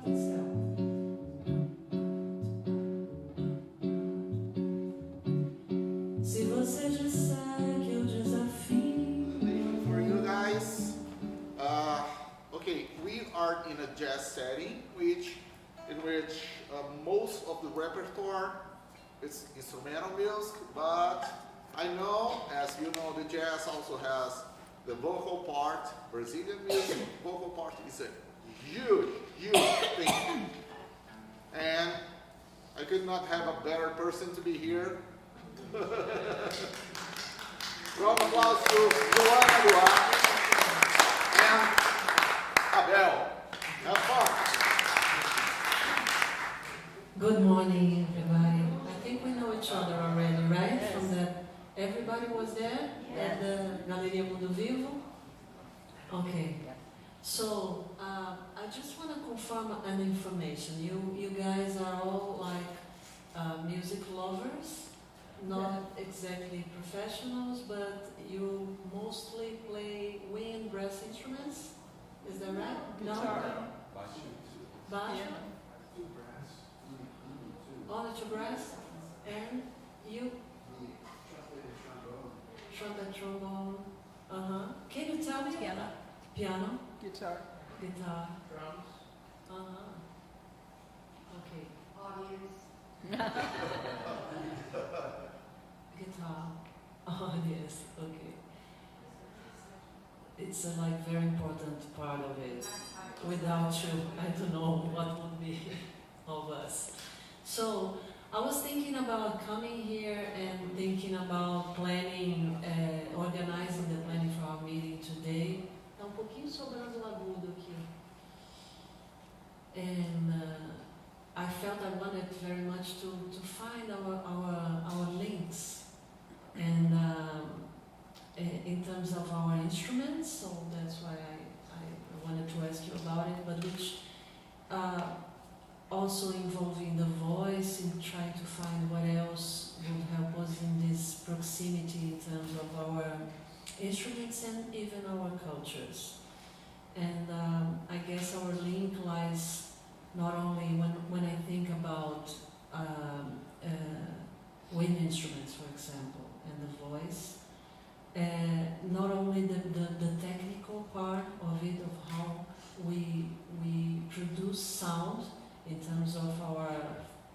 atenção. Se você disser que eu desafio. For you guys, okay, we are in a jazz setting, in which most of the repertoire is instrumental music, but I know, as you know, the jazz also has the vocal part. Brazilian music, vocal part is a huge, huge thing. And I could not have a better person to be here. Round of applause to Joana Duah and Abbel. Have fun. Good morning, everybody. I think we know each other already, right? Yes. From that, everybody was there at the Galeria Mundo Vivo. Okay. So I just want to confirm an information. You guys are all like music lovers, not exactly professionals, but you mostly play wind brass instruments. Is that right? Guitar. Baixo? Piano. Only two brass? And you? Trumpet, trombone. Can you tell me? Piano. Piano? Guitar. Guitar. Drums. Okay. Audience. Guitar. Yes. Okay. It's a like very important part of it. Without you, I don't know what would be of us. So I was thinking about coming here and thinking about planning, organizing the planning for our meeting today. Tá pouquinho sobrando o agudo aqui. And I felt I wanted very much to find our links and in terms of our instruments, so that's why I wanted to ask you about it, but which also involving the voice in trying to find what else would help us in this proximity in terms of our instruments and even our cultures. And I guess our link lies not only when I think about wind instruments, for example, and the voice, not only the technical part of it, of how we produce sound in terms of our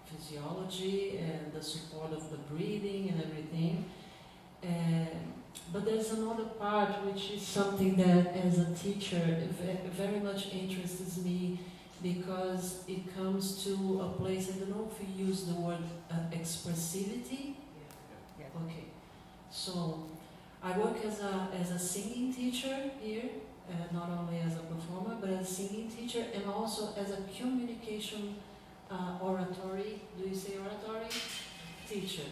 physiology and the support of the breathing and everything, but there's another part which is something that as a teacher very much interests me, because it comes to a place, I don't know if you use the word expressivity. Yes. Okay, so I work as a singing teacher here, not only as a performer, but as a singing teacher and also as a communication oratory, do you say oratory? Teacher.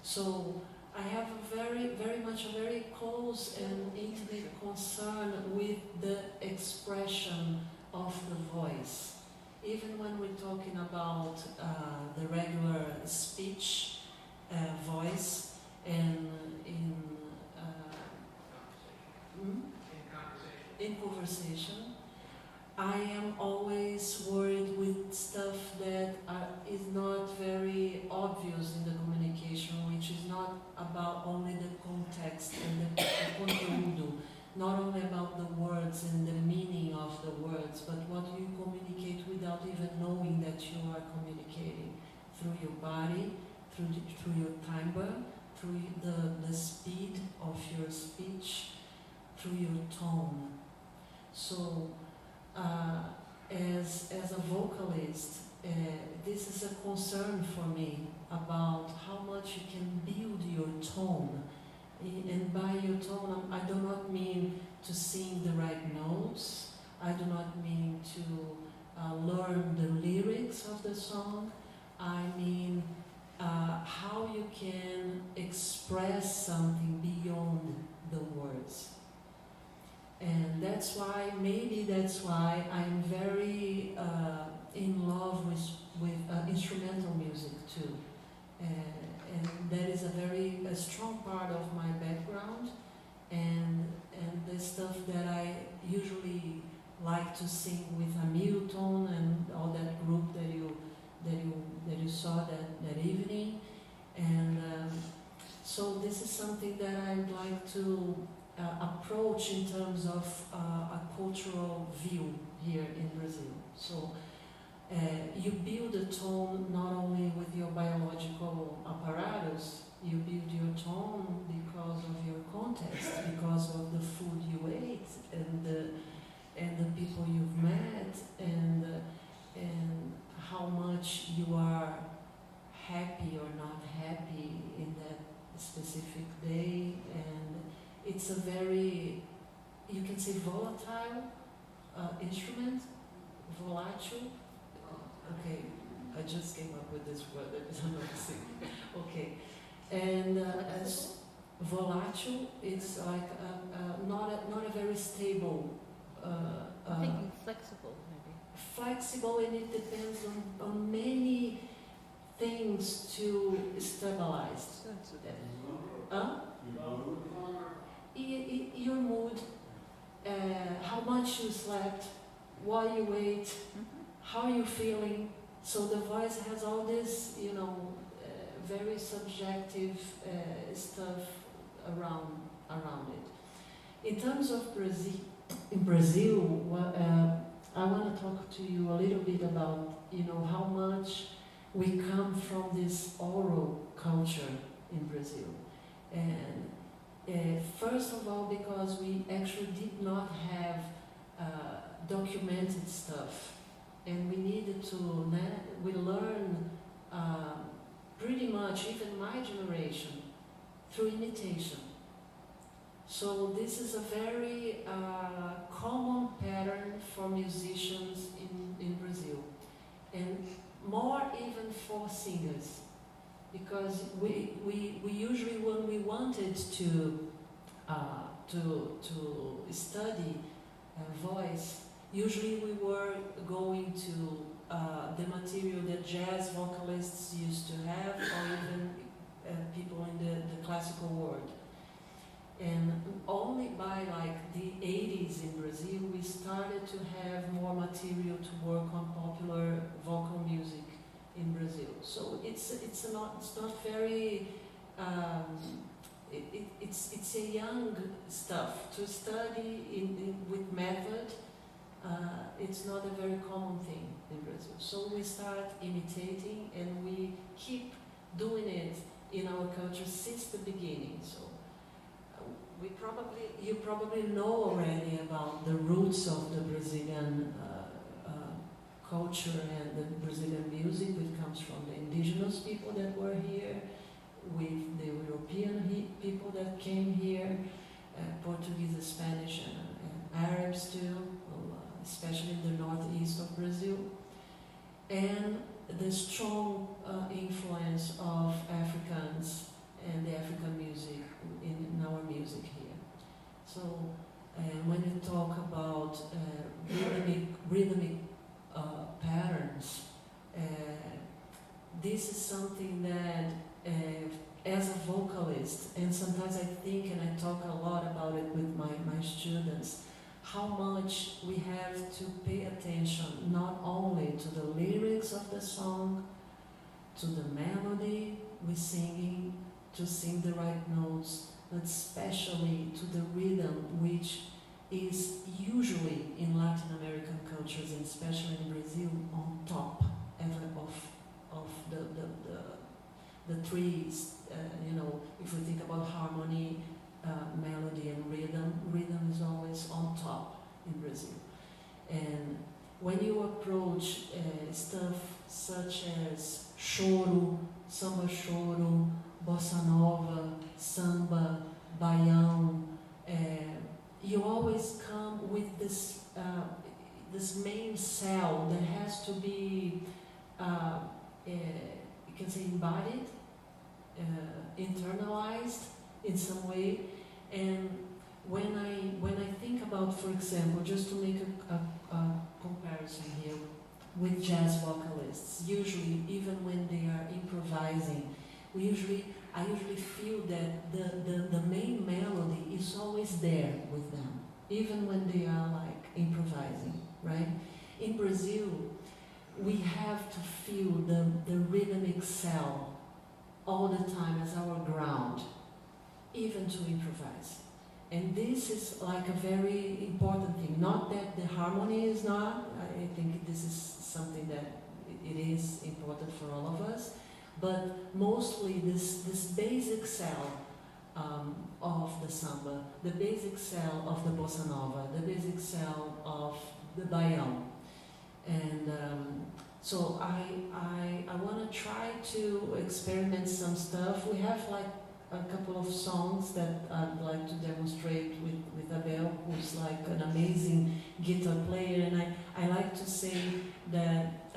So I have a very close and intimate concern with the expression of the voice. Even when we're talking about the regular speech voice and in conversation, I am always worried with stuff that is not very obvious in the communication, which is not about only the context and the conteúdo, not only about the words and the meaning of the words, but what you communicate without even knowing that you are communicating through your body, through your timbre, through the speed of your speech, through your tone. So, as a vocalist, this is a concern for me about how much you can build your tone. And by your tone, I do not mean to sing the right notes. I do not mean to learn the lyrics of the song. I mean how you can express something beyond the words. And maybe that's why I'm very in love with instrumental music too. And that is a strong part of my background, and the stuff that I usually like to sing with Hamilton and all that something that I'd like to approach in terms of a cultural view here in Brazil. So you build a tone not only with your biological apparatus, you build your tone because of your context, because of the food you ate and the people you've met and how much you are happy or not happy in that specific day. And it's a very, you can say, volatile instrument, volatile. Okay, I just came up with this word. I'm not saying. Okay, and as volatile, it's like not a very stable. I'm thinking flexible, maybe. Flexible, and it depends on many things to stabilize. Your mood, how much you slept, what you ate, how you feeling. So the voice has all this, very subjective stuff around it. In terms of Brazil, I want to talk to you a little bit about, how much we come from this oral culture in Brazil. And first of all, because we actually did not have documented stuff. And we needed to, we learned pretty much, even my generation, through imitation. So this is a very common pattern for musicians in Brazil, and more even for singers, because we usually, when we wanted to study voice, usually we were going to the material that jazz vocalists used to have, or even people in the classical world. And only by like the 80s in Brazil, we started to have more material to work on popular vocal music in Brazil. So it's not very it's a young stuff to study with method. It's not a very common thing in Brazil. So we start imitating, and we keep doing it in our culture since the beginning. So you probably know already about the roots of the Brazilian culture and the Brazilian music, which comes from the indigenous people that were here, with the European people that came here, Portuguese, Spanish, and Arabs too, especially in the northeast of Brazil, and the strong influence of Africans and the African music in our music here. So when you talk about rhythmic patterns, this is something that as a vocalist, and sometimes I think, and I talk a lot about it with my students, how much we have to pay attention not only to the lyrics of the song, to the melody we're singing, to sing the right notes, but especially to the rhythm, which is usually in Latin American cultures, and especially in Brazil, on top of the trees. If we think about harmony, melody, and rhythm is always on top in Brazil. And when you approach stuff such as choro, samba choro, bossa nova, samba, baião, you always come with this main cell that has to be, you can say, embodied, internalized in some way. And when I think about, for example, just to make a comparison here with jazz vocalists, usually even when they are improvising, I usually feel that the main melody is always there with them, even when they are like improvising, right? In Brazil, we have to feel the rhythmic cell all the time as our ground. even to improvise. And this is like a very important thing. Not that the harmony is not, I think this is something that it is important for all of us, but mostly this basic cell of the samba, the basic cell of the bossa nova, the basic cell of the baião. And so I want to try to experiment some stuff. We have like a couple of songs that I'd like to demonstrate with Abbel, who's like an amazing guitar player, and I like to say that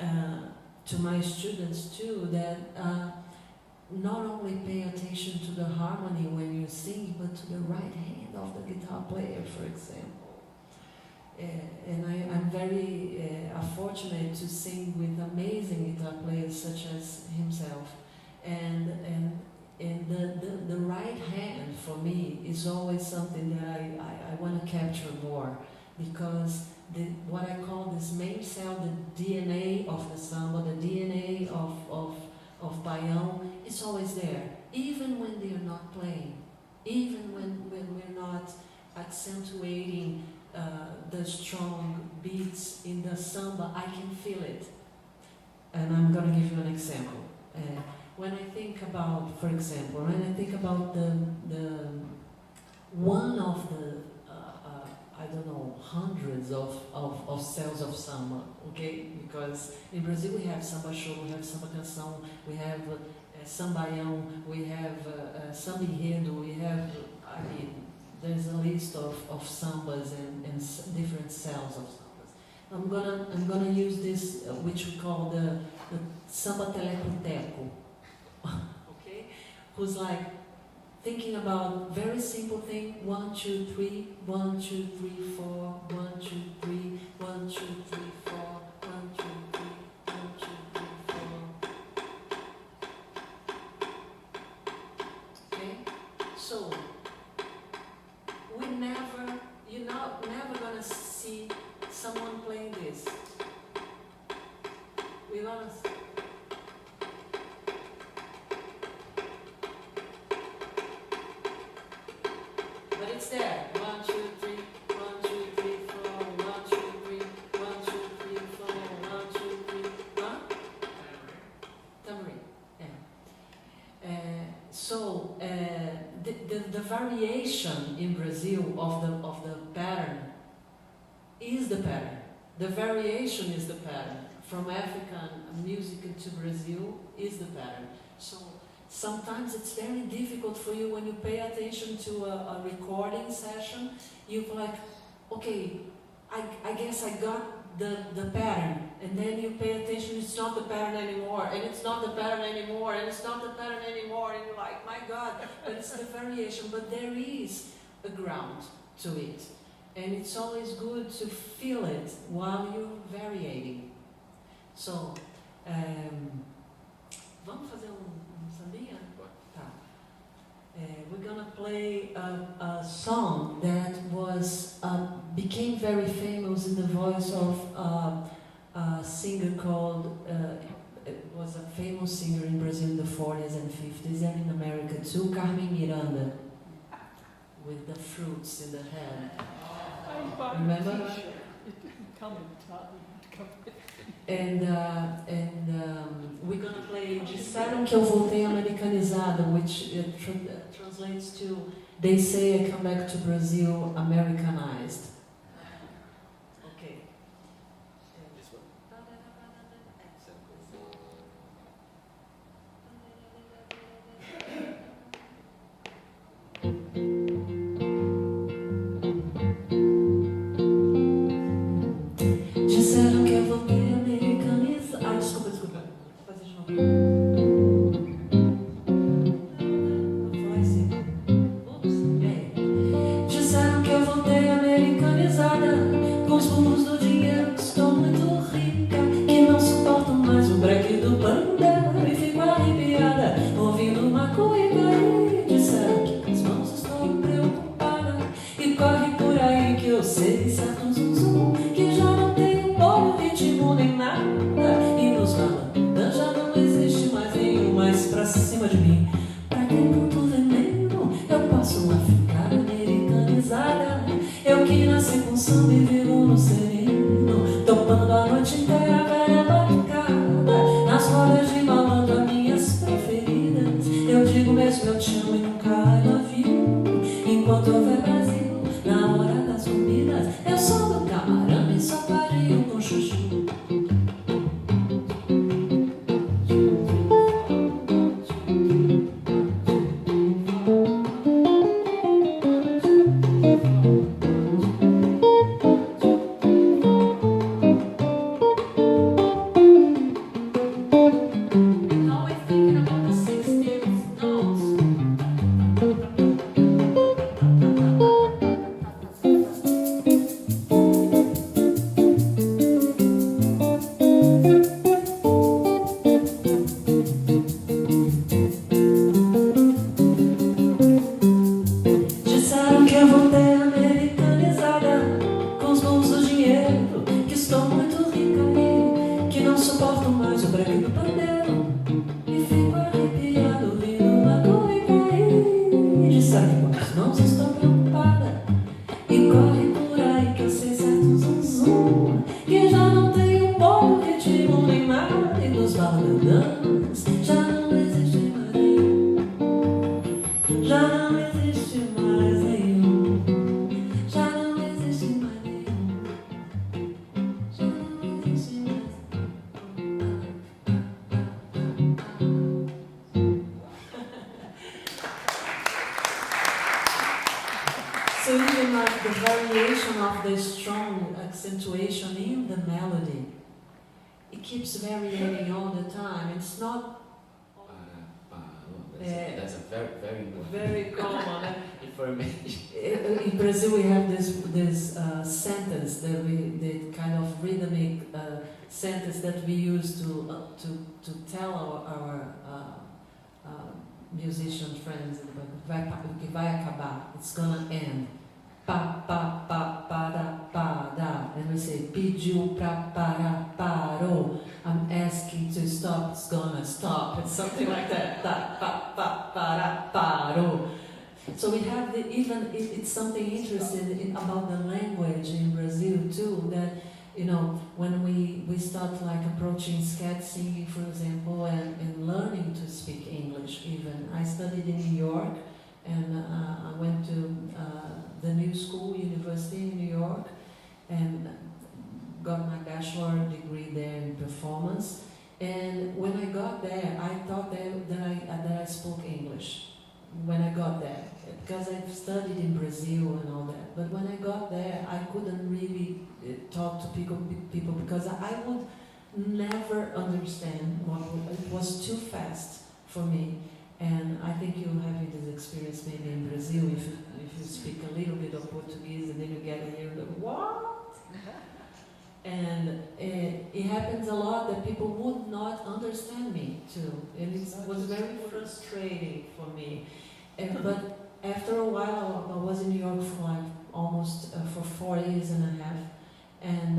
to my students too, that not only pay attention to the harmony when you sing, but to the right hand of the guitar player, for example. And I'm very fortunate to sing with amazing guitar players such as himself, and the right hand for me is always something that I want to capture more, because what I call this main cell, the DNA of the samba, the DNA of baião, is always there, even when they're not playing, even when we're not accentuating the strong beats in the samba. I can feel it. And I'm going to give you an example. When I think about, for example, when I think about the one of the I don't know, hundreds of cells of samba, okay? Because in Brazil we have samba show, we have samba canção, we have sambaião, we have samba enredo, we have, I mean, there's a list of sambas and different cells of sambas. I'm gonna use this, which we call the samba telecoteco, okay? Who's like thinking about very simple thing: 1, 2, 3, 1, 2, 3, 4, 1, 2, 3, 1, 2, 3, 4, 1, 2, 3, 1, 2, 3, 4. Okay? So you're never gonna see someone playing this. We're gonna. But it's there. 1, 2, 3, 1, 2, 3, 4, 1, 2, 3, 1, 2, 3, 4, 1, 2, 3, huh? Tambourine. Yeah. So the variation in Brazil of the pattern is the pattern. The variation is the pattern. From African music to Brazil is the pattern. So sometimes it's very difficult for you when you pay attention to a recording session. You're like, okay, I guess I got the pattern, and then you pay attention, it's not the pattern anymore, and it's not the pattern anymore, and it's not the pattern anymore, and you're like, my God, but it's the variation. But there is a ground to it, and it's always good to feel it while you're varying. So, vamos fazer sambinha? Tá. We're gonna play a song that was became very famous in the voice of a singer called, it was a famous singer in Brazil in the 40s and 50s, and in America too, Carmen Miranda, with the fruits in the head. Remember her? And we're gonna play Disseram que eu voltei americanizada, which translates to They say I come back to Brazil Americanized. Okay. This one. Disseram que eu voltei americanizada. Ah, desculpa. Vou fazer de novo. Vou falar em cima. Ups. Disseram que eu voltei americanizada, com os bumbos do dinheiro, que estou muito rica, que não suporto mais o breque do panda, e fico arrepiada, ouvindo uma cuíca. E disseram que com as mãos estou preocupada, e corre por aí que eu sei certo zum, que já não tem bom ritmo nem nada, e nos malandãs já não existe mais nenhum mais pra cima de mim. Pra quem tanto veneno eu posso samba e vivo no sereno, topando a noite inteira, velha batucada, nas rodas de malandro, as minhas preferidas. Eu digo mesmo eu te amo e nunca I love you. Enquanto houver Brasil, na hora das comidas, eu sou do camarão e só pareio com chuchu. So even like the variation of the strong accentuation in the melody, it keeps varying all the time. It's not. That's a very very common information. In Brazil, we have this sentence that the kind of rhythmic sentence that we use to tell our musician friends que vai acabar, it's gonna end. Pa pa pa para pa da, and we say pediu pra para parou. I'm asking to stop, it's gonna stop. It's something like that. Da pa pa para parou. So we have it's something interesting about the language in Brazil too, that when we start like approaching scat singing, for example, and learning to speak English even. I studied in New York, and I went to the New School University in New York, and got my bachelor degree there in performance. And when I got there, I thought that I spoke English. When I got there, because I've studied in Brazil and all that. But when I got there, I couldn't really talk to people because I would never understand it was too fast for me. And I think you're having this experience maybe in Brazil if you speak a little bit of Portuguese and then you get here and go, what? And it happens a lot that people would not understand me too, and it was very frustrating for me. But after a while, I was in New York for like almost for 4 years and a half, and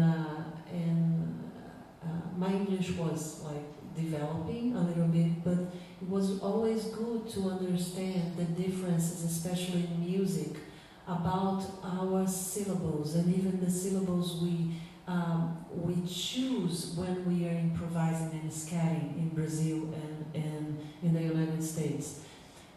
my English was like developing a little bit, but it was always good to understand the differences, especially in music, about our syllables and even the syllables we choose when we are improvising and scatting in Brazil and in the United States.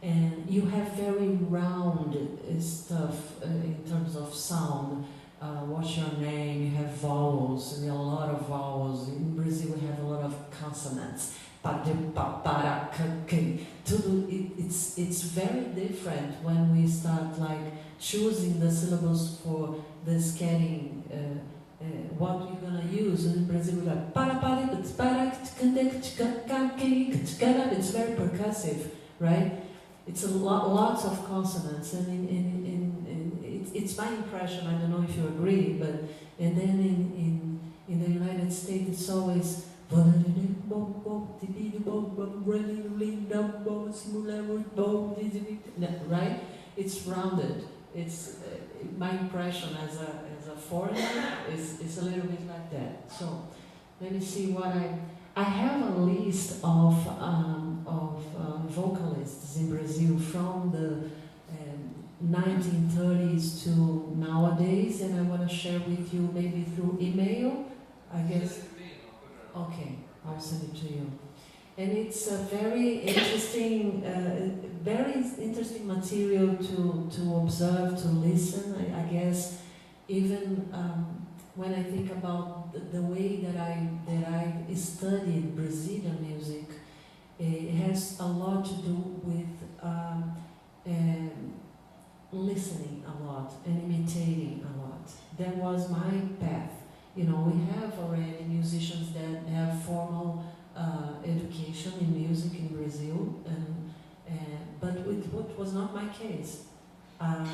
And you have very round stuff in terms of sound. What's your name? You have vowels, and a lot of vowels. In Brazil, we have a lot of consonants. It's very different when we start like choosing the syllables for the scatting. What you're gonna use in Brazil, we're like it's very percussive, right? It's lots of consonants, and it's my impression. I don't know if you agree, but and then in the United States, it's always right. It's rounded. It's my impression as a foreigner is a little bit like that. So let me see what I have a list of vocalists in Brazil from the 1930s to nowadays, and I want to share with you maybe through email, I guess. Okay, I'll send it to you. And it's a very interesting material to observe, to listen. I guess even when I think about the way that I studied Brazilian music, it has a lot to do with listening a lot and imitating a lot. That was my path. You know, we have already musicians that have formal education in music in Brazil, but what was not my case. I've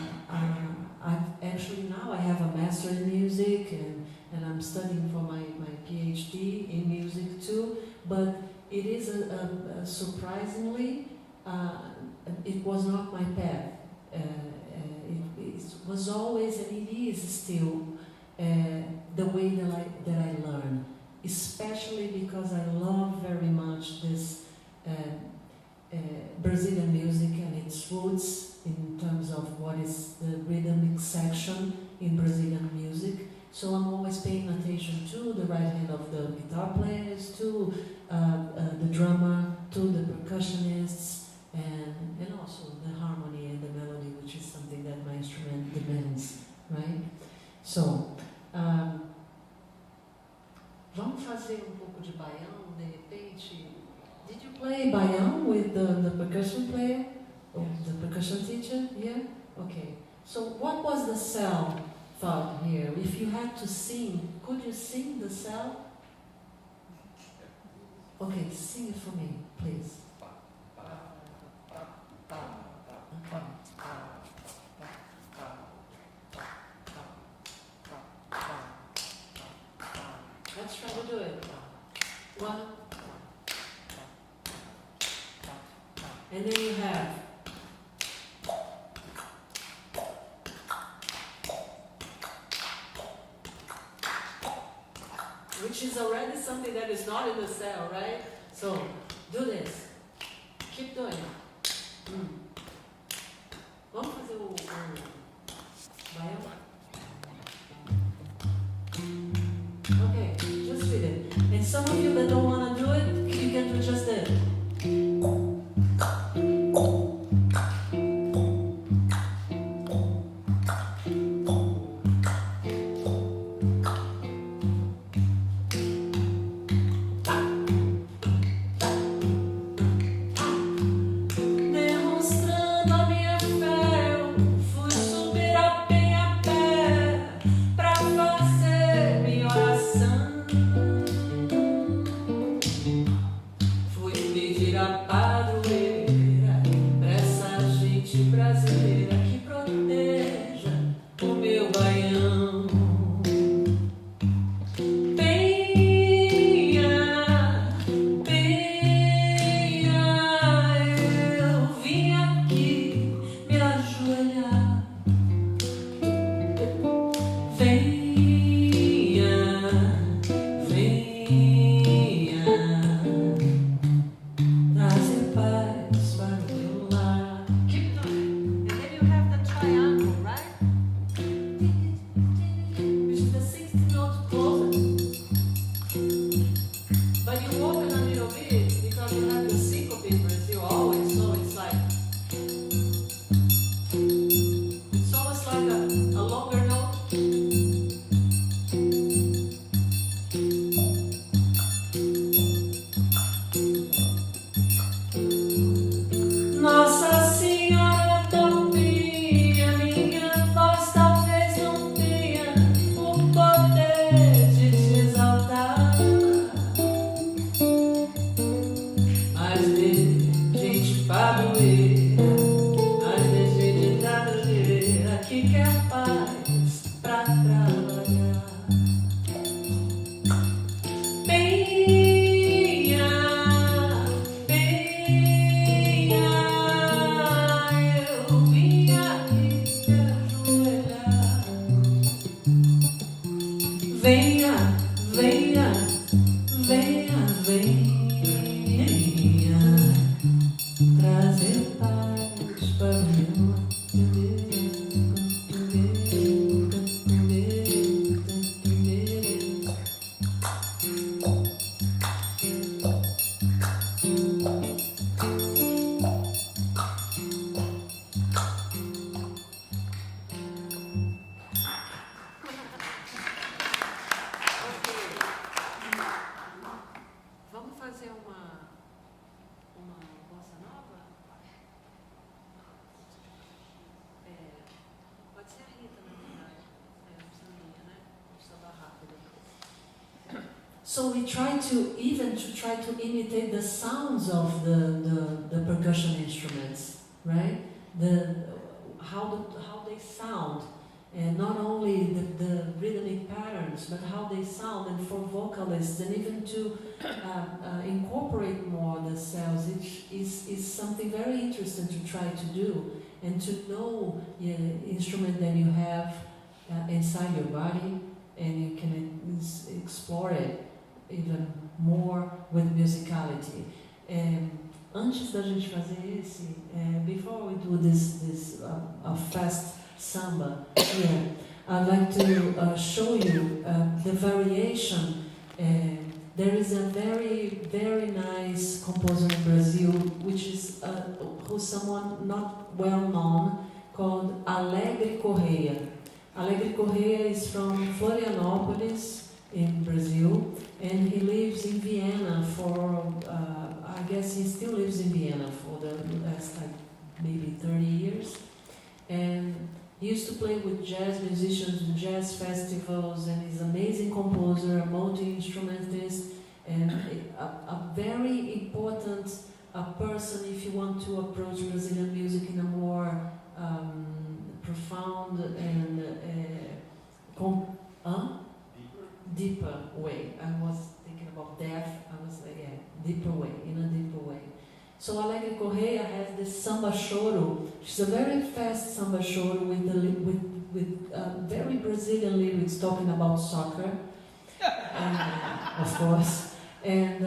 actually now I have a master in music and I'm studying for my PhD in music too, but it is surprisingly, it was not my path. It was always, and it is still, the way that I learn, especially because I love very much this Brazilian music and its roots in terms of what is the rhythmic section in Brazilian music. So I'm always paying attention to the right hand of the guitar players, to the drummer, to the percussionists, and also the harmony and the melody, which is something that my instrument demands, right? So, vamos fazer pouco de baião, de repente. Did you play baião with the percussion player? Or the percussion teacher? Yeah? Okay. So what was the cell thought here? If you had to sing, could you sing the cell? Okay, sing it for me, please. Let's try to do it. One. And then you have. Which is already something that is not in the cell, right? So, do this. Keep doing it. Vamos fazer o baião? Okay, just read it. And some of you that don't want to do it, you can do just it. So we try to imitate the sounds of the percussion instruments, right? How they sound, and not only the rhythmic patterns, but how they sound, and for vocalists, and even to incorporate more the cells, is something very interesting to try to do, and to know the instrument that you have inside your body, and you can explore it even more with musicality. Antes da gente fazer esse, before we do this fast samba here, I'd like to show you the variation. There is a very, very nice composer in Brazil, which is who's someone not well known, called Alegre Correia. Alegre Correia is from Florianópolis in Brazil, and he lives in Vienna for, I guess he still lives in Vienna for the last maybe 30 years. And he used to play with jazz musicians in jazz festivals, and he's an amazing composer, a multi-instrumentist, and a very important person if you want to approach Brazilian music in a more profound and deeper way. I was thinking about depth, I was like, deeper way, in a deeper way. So Alegre Correia has this samba choro. She's a very fast samba choro with very Brazilian lyrics talking about soccer, of course. And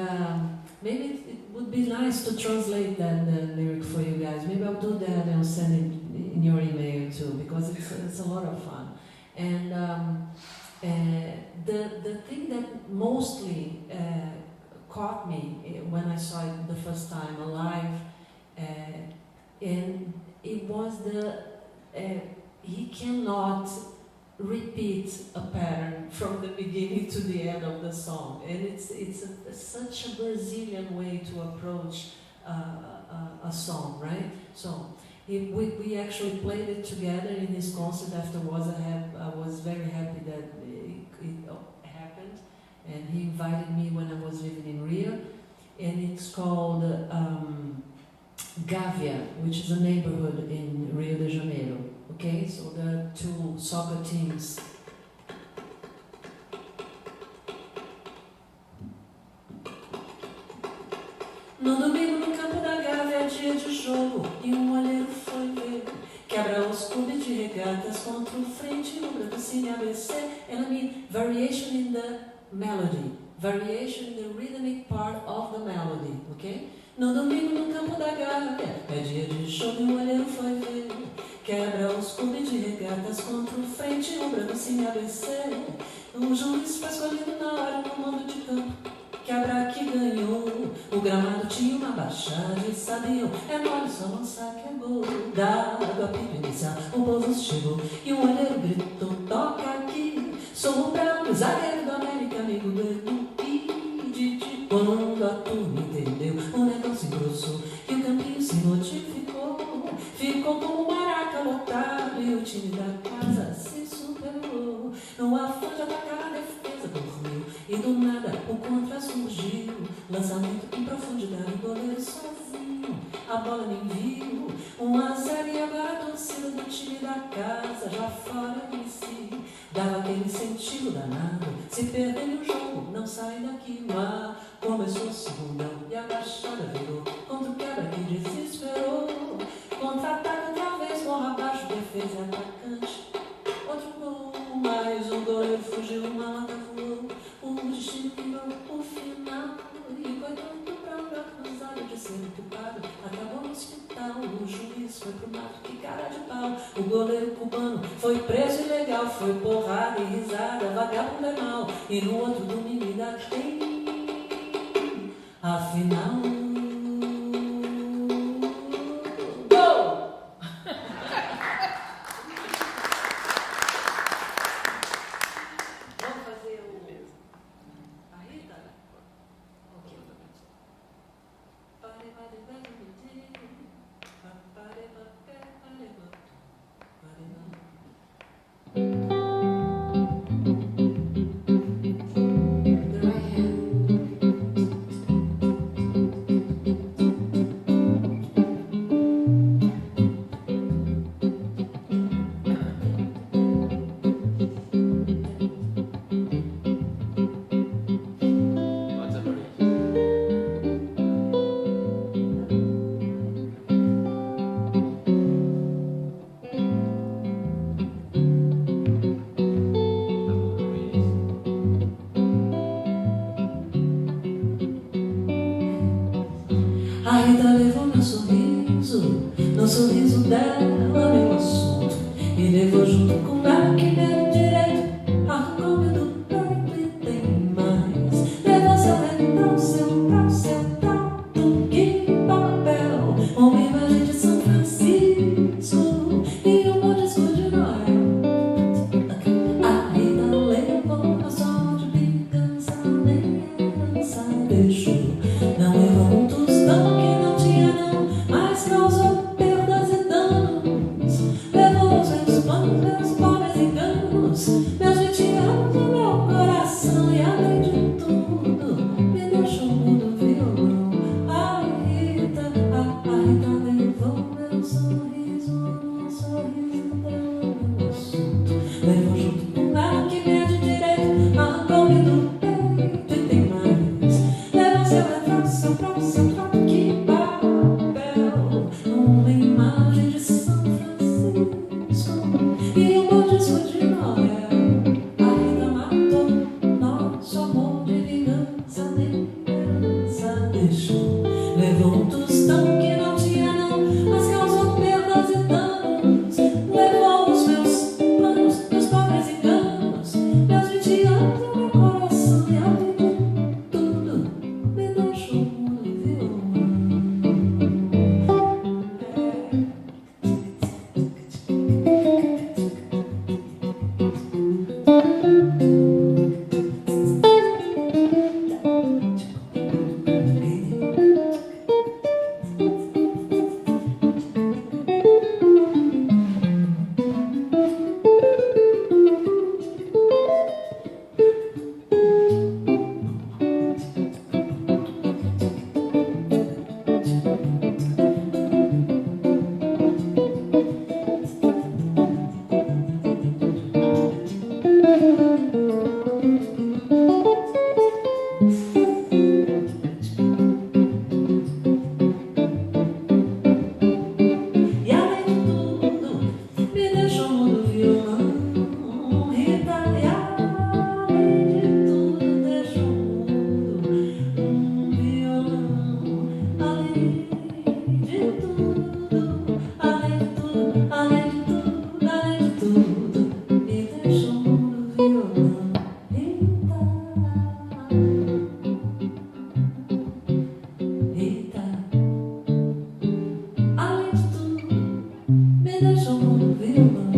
maybe it would be nice to translate that lyric for you guys. Maybe I'll do that and I'll send it in your email too, because it's a lot of fun. And the thing that mostly caught me when I saw it the first time alive, and it was he cannot repeat a pattern from the beginning to the end of the song, and it's such a Brazilian way to approach a song, right? So we actually played it together in his concert afterwards. I was very happy that it happened, and he invited me when I was living in Rio, and it's called Gávea, which is a neighborhood in Rio de Janeiro. Okay, so there are two soccer teams. No domingo no campo da Gávea é dia de jogo e olheiro foi ver. Quebra os clubes de regatas contra o frente rubra do Cine ABC. And I mean variation in the melody, variation in the rhythmic part of the melody, okay? No domingo no campo da Gávea é dia de jogo e olheiro foi ver. Quebra os clubes de regatas contra o frente rubra do Cine ABC. O juiz foi escolhido na hora no mando de campo. Quebra que ganhou, o gramado tinha uma baixada e sabiam, é mole só lançar que é gol. Da água pipa inicial, o povo chegou e o olheiro gritou, toca aqui. Sou o Brown, zagueiro do América, amigo do Edu e Didi. Quando a turma entendeu, o negócio engrossou e o campinho se notificou. Ficou como maraca lotado e o time da casa se superou. No afã de atacar a defesa dormiu e do nada o contra surgiu. Lançamento em profundidade, o goleiro sozinho, a bola nem viu. 1-0 e agora a torcida do time da casa já fora de si. Dava aquele sentido danado, se perder no jogo não sai daqui. Mas começou o segundão e a baixada virou contra o quebra que desesperou. Contra-ataque outra vez, morra abaixo, defesa e atacante. Outro gol, mas o goleiro fugiu, uma lata voou. O destino virou o final. E coitado do Brown, acusado de ser culpado, acabou no hospital. O juiz foi pro mato, que cara de pau. O goleiro cubano foi preso ilegal. Foi porrada e risada, vagabundo é mal. E no outro domingo ainda tem a final. The right hand A Rita levou meu sorriso, no sorriso dela meu assunto, e levou junto com ela que meu direito, arrancou-me do peito e tem mais. Levou seu retrato, seu prato, que papel, uma imagem de São Francisco e um monte de Noel. A Rita levou a sorte, vingança, nem herança deixou. Não levou um tostão que não tinha não, mas causou perdas e danos. Levou os meus planos, meus pobres enganos, meus 20 anos no meu coração. E além de tudo, me deixou mudo violão. A Rita levou meu sorriso, no sorriso dela meu assunto. Levou junto com ela que me é de direito, arrancou-me do peito e tem mais. Levou seu retrato, seu prato, que papel, uma imagem de São Francisco e um bom disco de Noel. A Rita matou nosso amor de vingança, nem herança deixou. Levou um tostão que não tinha não, mas causou perdas e danos. Levou os meus planos, meus pobres enganos, meus 20 anos no meu coração. E além de tudo, me deixou mudo violão. E além de tudo, me deixou mudo violão. Rita, e além de tudo, deixou mudo violão. Além de tudo, além de tudo, além de tudo, além de tudo, me deixou mudo violão. Rita, além de tudo, me deixou mudo violão.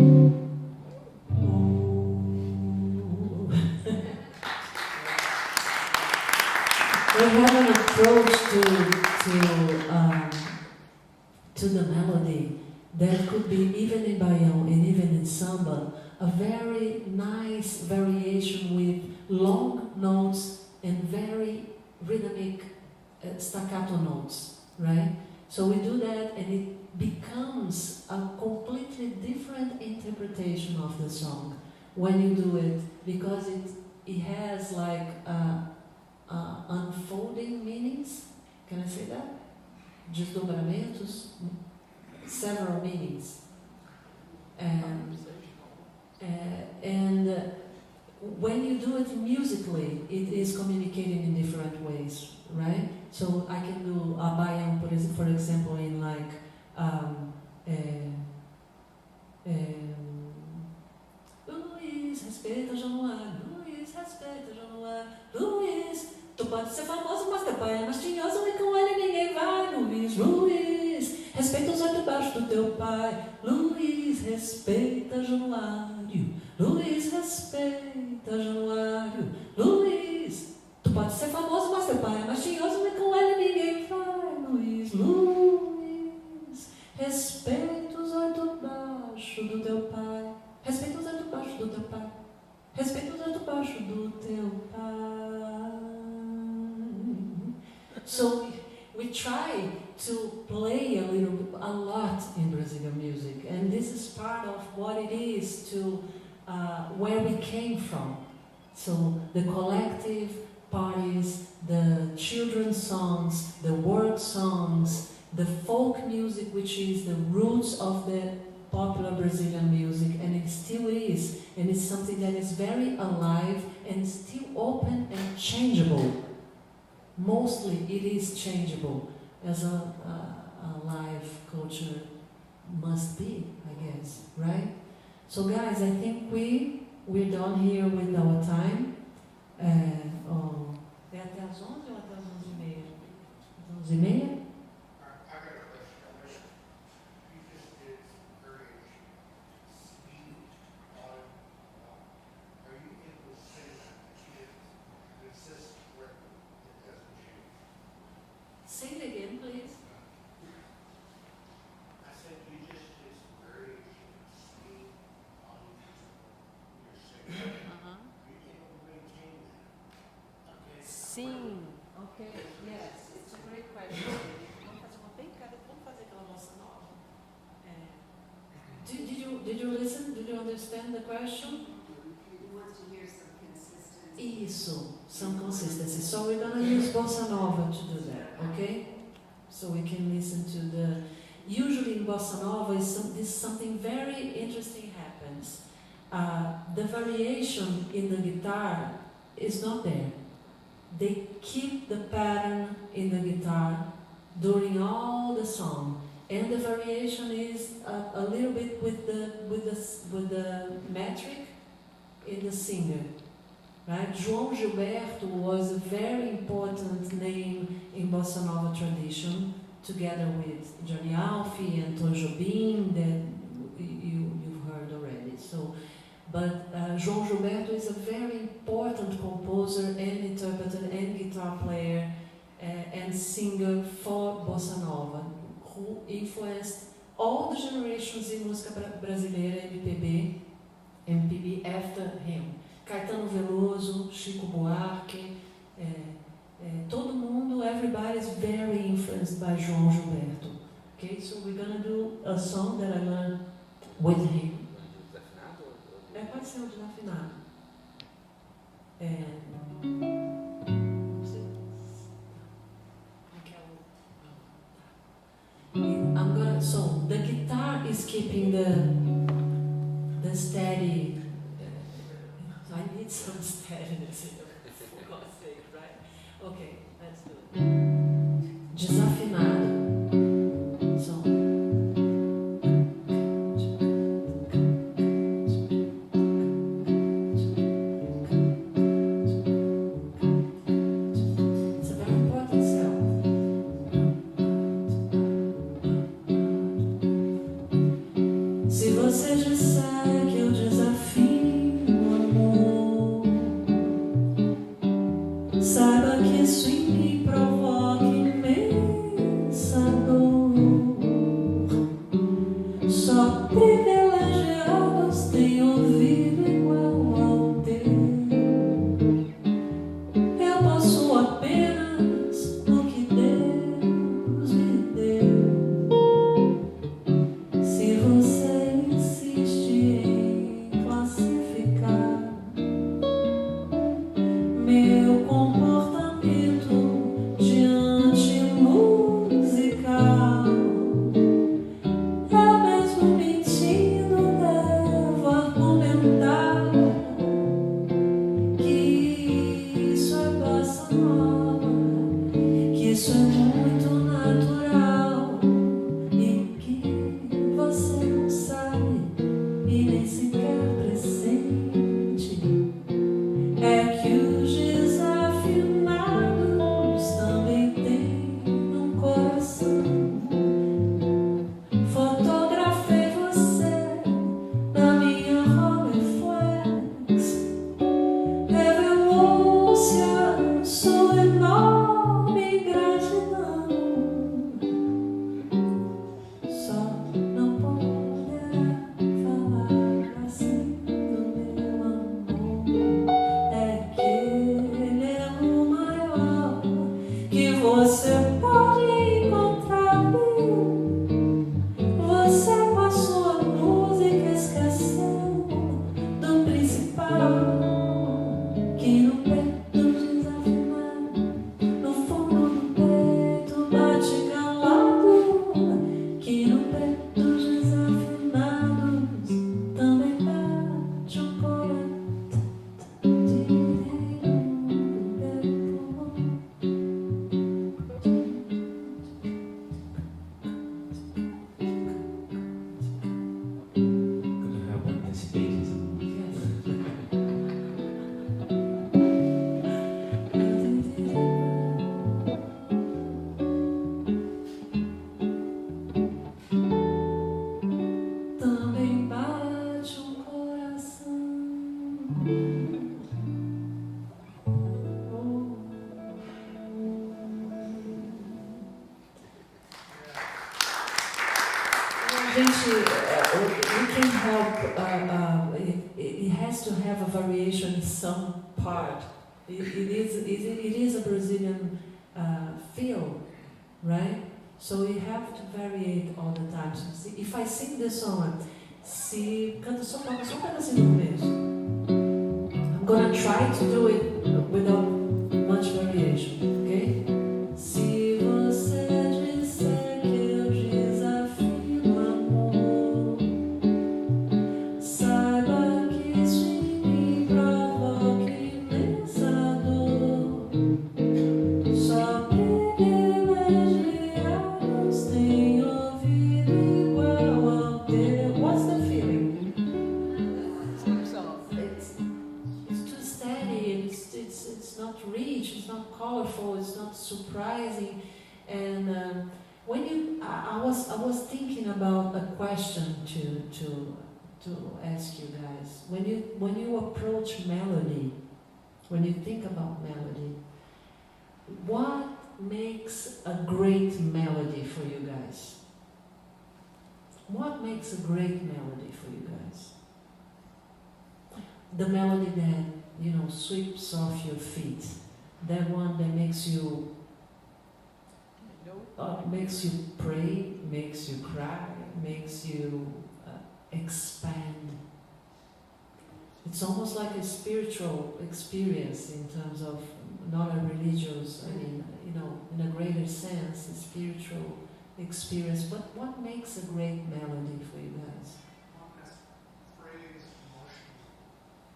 We have an approach to the melody that could be even in baião and even in samba, a very nice variation with long notes and very rhythmic staccato notes, right? So we do that and it becomes a completely different interpretation of the song when you do it, because it has like unfolding meanings. Can I say that? Desdobramentos, several meanings. And when you do it musically, it is communicated in different ways, right? So I can do a baião, for example, in like Luiz, respeita Januário, Luiz, respeita Januário, Luiz, tu pode ser famoso, mas teu pai é mastinhoso e com ele ninguém vai, Luiz, Luiz, respeita os 8 baixos do teu pai, Luiz, respeita Januário, Luiz, respeita Januário, Luiz, tu pode ser famoso, mas teu pai é mastinhoso e com ele ninguém vai, Luiz, Luiz, respeita os 8 baixos do teu pai, respeita os 8 baixos do teu pai, respeita os 8 baixos do teu pai. So we try to play a lot in Brazilian music, and this is part of what it is to where we came from. So the collective parties, the children's songs, the work songs, the folk music, which is the roots of the popular Brazilian music, and it still is, and it's something that is very alive and still open and changeable. Mostly it is changeable, as a live culture must be, I guess, right? So guys, I think we're done here with our time. É até às 11 ou até às 11h30? 11h30? Say it again, please. I said you just did some variation speed on your singing. You can't maintain that. Okay. Sim. Okay, yes, it's a great question. Vamos fazer uma bem cara, vamos fazer aquela bossa nova. Did you listen? Did you understand the question? We want to hear some consistency. Isso, some consistency. So we're gonna use bossa nova to do that, okay? So we can listen to the. Usually in bossa nova, something very interesting happens. The variation in the guitar is not there. They keep the pattern in the guitar during all the song, and the variation is a little bit with the metric in the singer. Right? João Gilberto was a very important name in bossa nova tradition, together with Johnny Alfie and Tom Jobim that you've heard already. So, but João Gilberto is a very important composer and interpreter and guitar player and singer for bossa nova, who influenced all the generations in música brasileira, MPB after him. Caetano Veloso, Chico Buarque, todo mundo, everybody is very influenced by João Gilberto. Okay, so we're gonna do a song that I learned with him. Pode ser o desafinado. So the guitar is keeping the steady. I need some steadiness here, for God's sake, right? Okay, let's do it. Desafinado. So. It's a very important cell. Se você disser que eu desafio o amor, saiba que isso em mim provoca imensa dor. Só privilegiados têm ouvido igual ao teu. Eu possuo apenas o que Deus me deu. Se você insiste em classificar meu comportamento diante musical, eu mesmo mentindo devo argumentar que isso é bossa nova, que isso é muito natural e que você não sabe e nem sequer pressente. É que os desafinados também têm um coração. Fotografei você na minha Rolleiflex. Revelou-se a sua enorme gratidão. Só não poderá falar assim do meu amor. É que ele é o maior que você pode encontrar. Você passou a música, esqueceu do principal, que no peito desafinado, no fundo do peito bate calado, que no peito desafinados também bate um coração. gente, we can help, it has to have a variation in some part. It is a Brazilian feel, right? So you have to vary it all the time. So see, if I sing this song, se canta só um pedacinho no começo. I'm gonna try to do it without much variation, okay? Se você disser que eu desafio amor, saiba que isso em mim provoca imensa dor. Só privilegiados têm ouvido igual ao teu. What's the feeling? It's too steady. It's not rich. It's not colorful. It's not surprising. And when you, I was thinking about a question to ask you guys. When you approach melody, when you think about melody, what makes a great melody for you guys? What makes a great melody for you guys? The melody that, sweeps off your feet. That one that makes you pray, makes you cry, makes you expand. It's almost like a spiritual experience in terms of not a religious, in a greater sense, a spiritual experience. But what makes a great melody for you guys? Phrase emotion.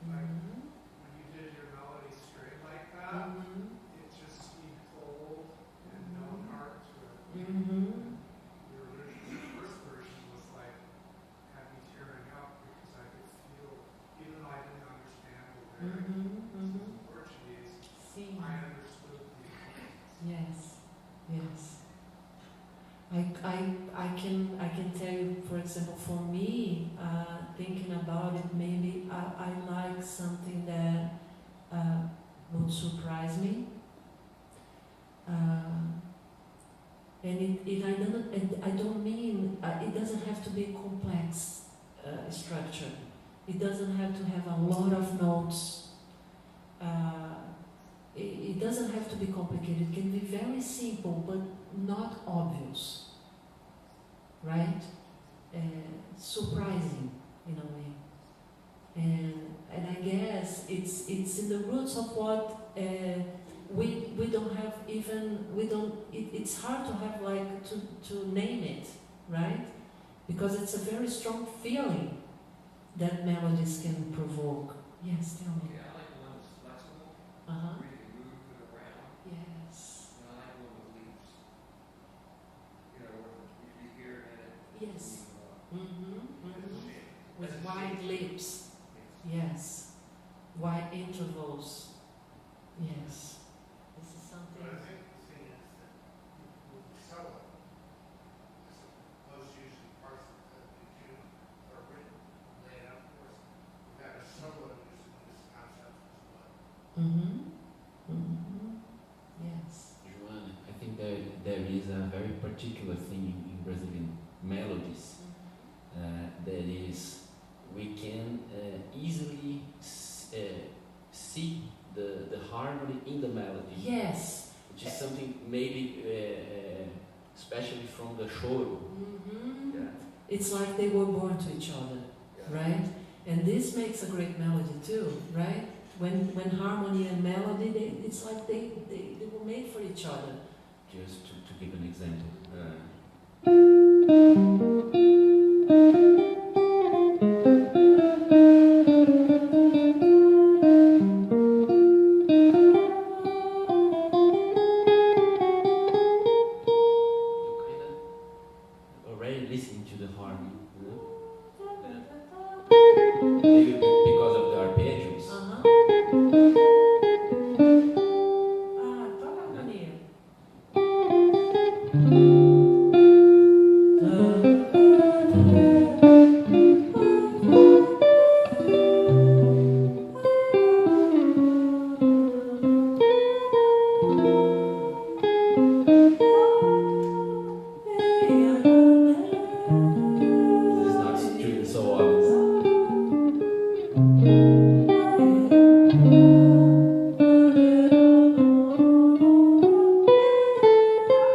Mm-hmm. When you did your melody straight like that, Mm-hmm. it just seemed cold and no heart to it. Mm-hmm. Your first version was like, had me tearing up because I could feel, even though I didn't understand the lyrics Mm-hmm. in Portuguese, Sim. I understood the emotions. Yes. I can tell you, for example, for me, thinking about it, maybe I like something that would surprise me. And I don't mean, it doesn't have to be a complex structure. It doesn't have to have a lot of notes. It doesn't have to be complicated. It can be very simple, but not obvious. Right? Surprising, in a way. And I guess it's in the roots of what we don't have even, it's hard to have to name it, right? Because it's a very strong feeling that melodies can provoke. Yes, tell me. Yeah, I like the one that's flexible, Uh-huh. where you can move it around. Yes. And I like the one with leaves. Where you hear it and it Yes. moves Mm-hmm. With wide lips. Yes. Wide intervals. Yes. This is something. But I think the thing is that when you sell it, those usually parts of the tune are written, laid out for us. We've got a solo using this concept as well. Mm-hmm. Mm-hmm. Yes. Joana, I think there is a very particular thing in Brazilian melodies. That is, we can easily see the harmony in the melody. Yes. Which is something maybe, especially from the choro. Mm-hmm. Yeah. It's like they were born to each other, right? And this makes a great melody too, right? When harmony and melody, it's like they were made for each other. Just to give an example. Already listening to the harmony, maybe because of the arpeggios. Uh-huh. toca a harmonia.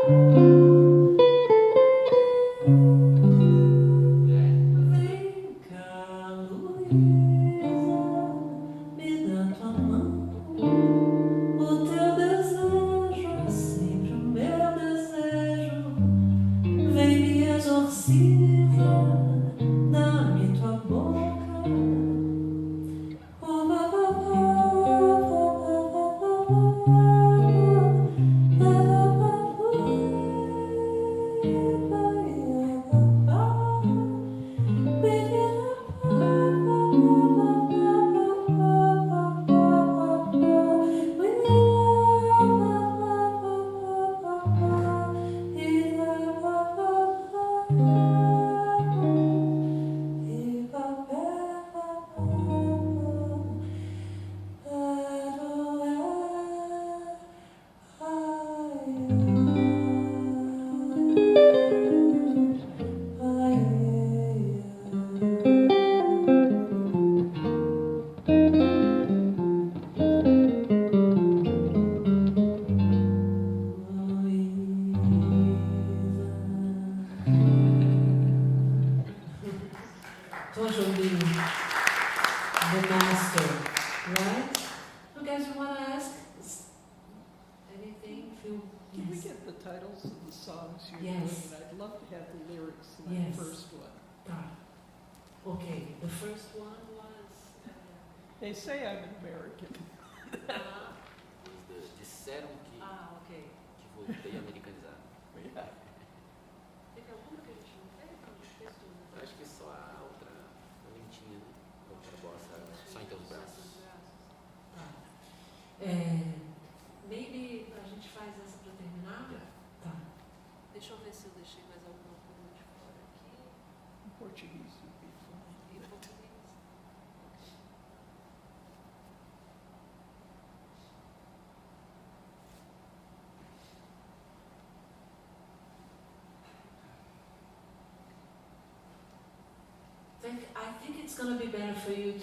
Vem cá, Luísa, me dá tua mão. O teu desejo é sempre o meu desejo. Vem me exorciza, dá-me tua boca. Oh, ba, ba, Tojolini, the master, right? You guys want to ask anything? Feel Can we yes. get the titles of the songs you're Yes. doing? And I'd love to have the lyrics in Yes. that first one. Okay, the first one was. They say I'm an American. Eles disseram que Okay. voltei americanizado. Yeah. Teve alguma que a gente não fez? Não, a gente fez tudo. Eu acho que só a outra lentinha, né? Outra bossa, só em teus braços. Tá. Maybe a gente faz essa para terminar? Yeah. Tá. Deixa eu ver se eu deixei mais alguma coisa de fora aqui. Portuguese would be fun. Em português. I think it's going to be better for you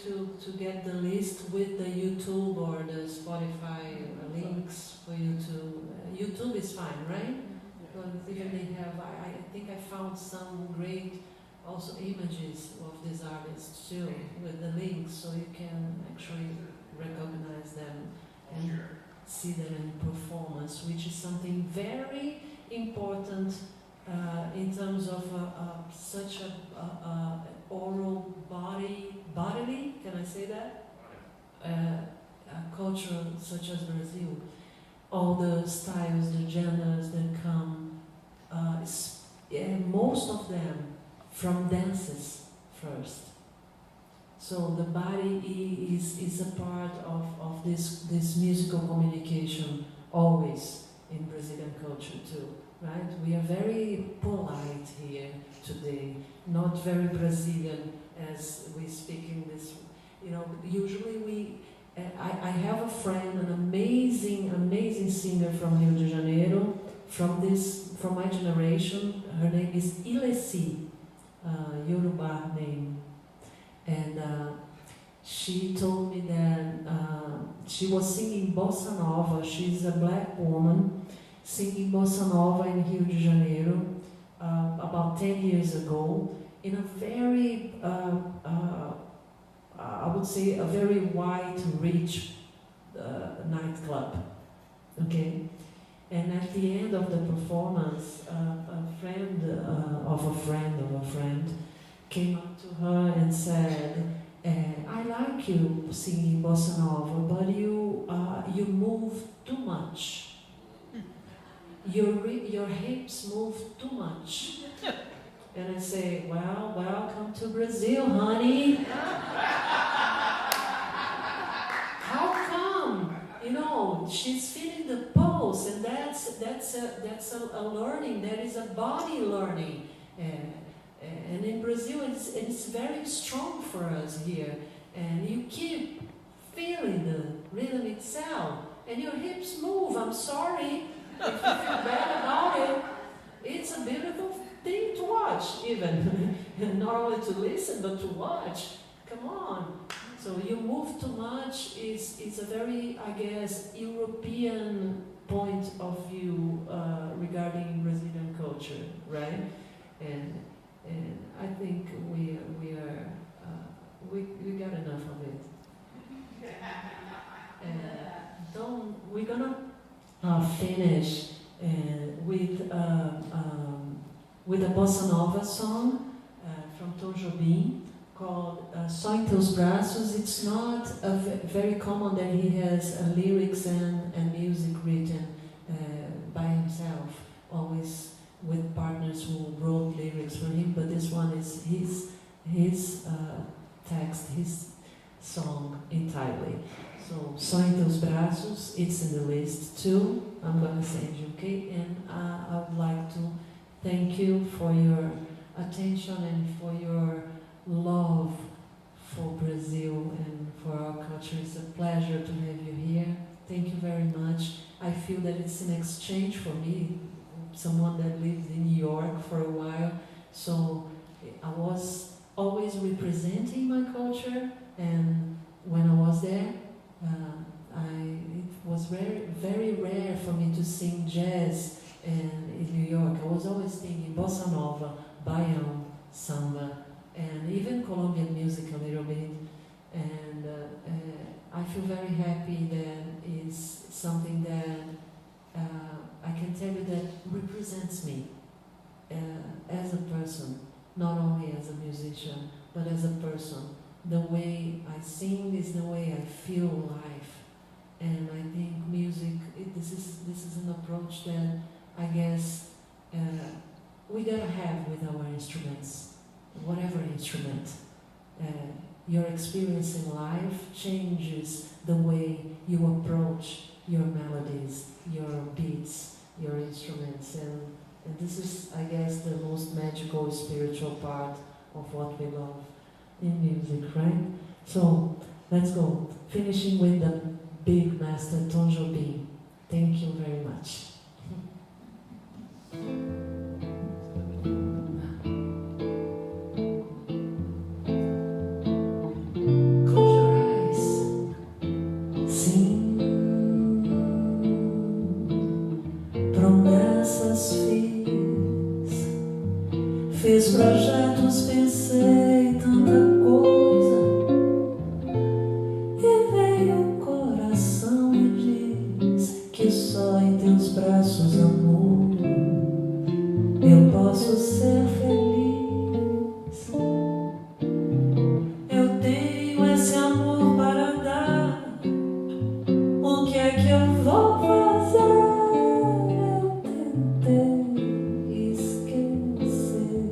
to get the list with the YouTube or the Spotify links for you to. YouTube is fine, right? Well, even they have, I think I found some great also images of these artists too with the links, so you can actually recognize them and see them in performance, which is something very important in terms of such a oral bodily, can I say that? A culture such as Brazil. All the styles, the genders that come, most of them from dances first. So the body is a part of this musical communication always in Brazilian culture too, right? We are very polite here today, not very Brazilian as we speak in this, usually I have a friend, an amazing singer from Rio de Janeiro, from my generation. Her name is Ilesi, Yoruba name, and she told me that she was singing bossa nova. She's a black woman singing bossa nova in Rio de Janeiro about 10 years ago in a very I would say a very white, rich nightclub, okay? And at the end of the performance, a friend of a friend came up to her and said, I like you singing bossa nova, but you move too much. Your hips move too much. And I say, well, welcome to Brazil, honey. How come? She's feeling the pulse, and that's a learning. That is a body learning. And in Brazil, it's very strong for us here. And you keep feeling the rhythm itself, and your hips move. I'm sorry if you feel bad about it. It's a beautiful thing to watch, even. Not only to listen, but to watch. Come on. So you move too much is a very, I guess, European point of view regarding right? And I think we got enough of it. We're gonna finish with a bossa nova song from Tom Jobim called Só em Teus Braços. It's not very common that he has lyrics and music written by himself, always with partners who wrote lyrics for him, but this one is his text, his song entirely. So, Só em Teus Braços, it's in the list too. I'm going to send you, okay? And I would like to thank you for your attention and for your love for Brazil and for our culture. It's a pleasure to have you here. Thank you very much. I feel that it's an exchange for me, someone that lived in New York for a while. So I was always representing my culture, and when I was there, it was very, very rare for me to sing jazz in New York. I was always singing bossa nova, baião, samba, and even Colombian music a little bit. And I feel very happy that it's something that I can tell you that represents me as a person, not only as a musician, but as a person. The way I sing is the way I feel life, and I think music. This is an approach that I guess we gotta have with our instruments, whatever instrument. Your experience in life changes the way you approach your melodies, your beats, your instruments, and this is, I guess, the most magical, spiritual part of what we love in music, right? So, let's go. Finishing with the big master, Tom Jobim. Thank you very much. Close your eyes. Sim, promessas fiz projetos, pensei tanta coisa, e veio o coração e diz que só em teus braços, amor, eu posso ser feliz. Eu tenho esse amor para dar, o que é que eu vou fazer? Eu tentei esquecer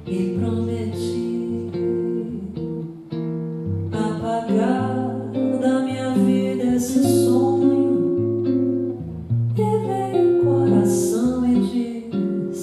e prometi apagar da minha vida esse sonho. E veio o coração e diz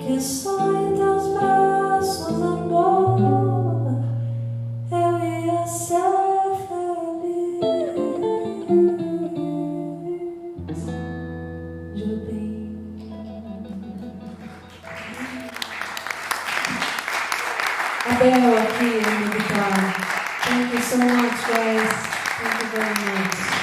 que só em teus braços, amor, eu ia ser feliz. Jupim. Abbel aqui no guitar. Thank you so much, guys. Thank you very much.